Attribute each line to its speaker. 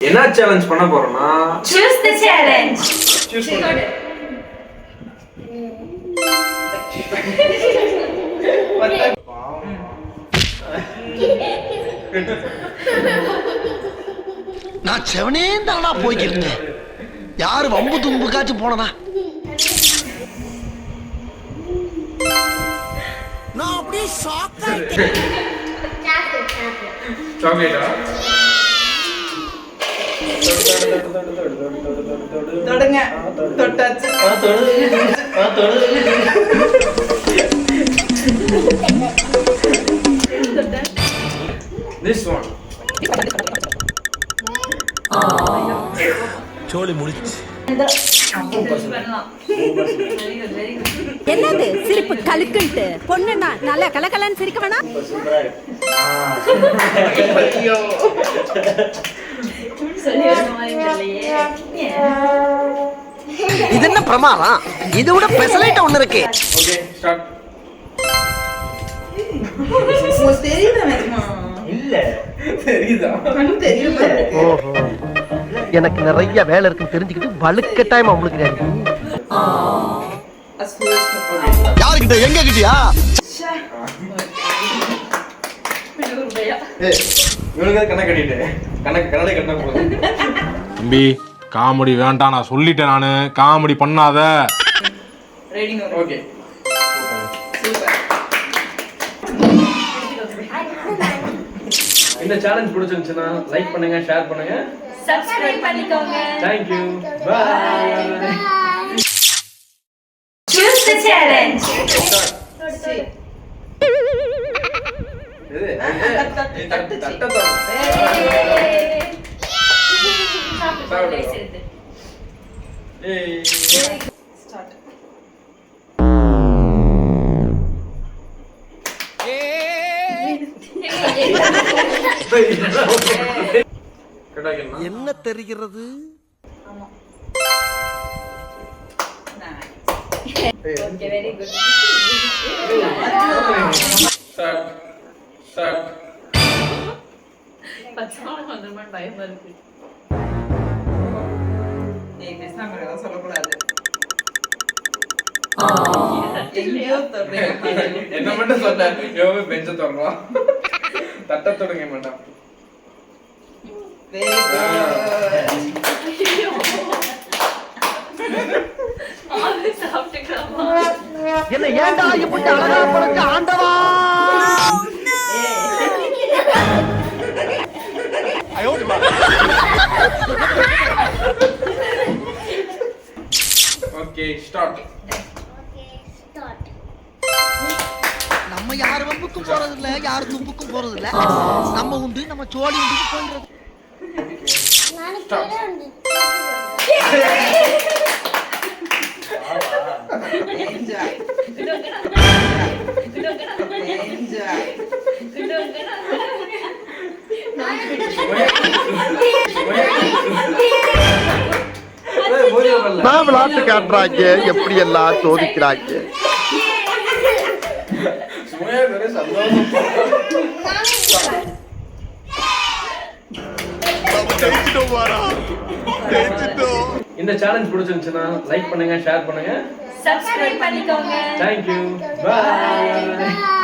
Speaker 1: என்ன சேலஞ்ச் பண்ண போறோம்னா
Speaker 2: choose the challenge.
Speaker 1: சூஸ் பண்ணு.
Speaker 3: நான் செவனே தானா போய்க்கிட்டு யாரு வம்பு தும்புக்காச்சும் போனனா நான் அப்படியே ஷாக் ஆயிட்டேன்.
Speaker 1: சாக்லேட்டா
Speaker 4: தொடுங்க தொட்டாச்சு
Speaker 1: this one
Speaker 3: சோலி முடிச்சு
Speaker 5: என்னது சிரிப்பு கலுக்குன்ட்டு பொண்ணுன்னா நல்லா கலகலன்னு சிரிக்க வேணா
Speaker 3: இது என்ன பிரமாதம் இதை விட பெசலைட் ஒண்ணு இருக்கு
Speaker 1: ஓகே ஸ்டார்ட்
Speaker 4: உங்களுக்கு தெரியுதா நிஜமா
Speaker 1: இல்ல தெரியுதா
Speaker 4: கண்ணு தெரியுமா
Speaker 3: ஓஹோ எனக்கு நிறைய வேலை இருக்குன்னு தெரிஞ்சுக்கிட்டு வலுக்கட்டாயமா உங்களுக்கு யாருக்கிட்ட எங்க கிட்டயா
Speaker 1: இவனுக்கு கணக்கு கட்டிட்டு கண்ணாடி கட்டினா போதும்
Speaker 6: தம்பி காமெடி வேண்டாம் நான் சொல்லிட்டேன் நானு காமெடி பண்ணாத
Speaker 4: ரெடிங்க
Speaker 1: ஓகே இந்த சேலஞ்ச் பிடிச்சிருந்துச்சுன்னா லைக் பண்ணுங்க ஷேர் பண்ணுங்க
Speaker 2: subscribe பண்ணிக்கோங்க.
Speaker 1: Thank you. Bye.
Speaker 2: Choose the challenge.
Speaker 1: இது தட்ட ஏய்
Speaker 4: ஸ்டார்ட்
Speaker 3: என்ன தெரிகிறது
Speaker 2: Okay, very good.
Speaker 1: Start.
Speaker 2: பச்சாலம் வந்துருமான்னு பயமா இருக்கு.
Speaker 4: ஏய் கிருஷ்ணா மேல சொல்லக்கூடாது எங்கேயோ தொடுறீங்க
Speaker 1: என்ன மட்டும் சொன்ன யோவே பெஞ்ச தொடறான் தட்ட தொடங்க மாட்டான்
Speaker 4: வெரி குட்
Speaker 2: ஆளு சாப்பிட்டுக்கலாமா?
Speaker 3: என்ன ஏன்டா இப்படி அழகா படைச்ச ஆண்டவா
Speaker 1: ஓகே ஸ்டார்ட்
Speaker 3: நம்ம யார் வம்புக்கும் போறது இல்ல யார் தும்புக்கும் போறது இல்ல நம்ம உண்டு நம்ம சோழி உண்டு போன்றது
Speaker 4: என்ஜாய் என்ஜாய்
Speaker 3: நான் விளையாட்டு காட்டுறாங்க எப்படி எல்லாம் சோதிக்கிறாங்க
Speaker 1: சுமையா வேற சந்தோஷம் இந்த சேலஞ்ச் பிடிச்சிருந்துச்சுன்னா லைக் பண்ணுங்க ஷேர் பண்ணுங்க
Speaker 2: subscribe பண்ணிக்கோங்க.
Speaker 1: Thank you. Bye.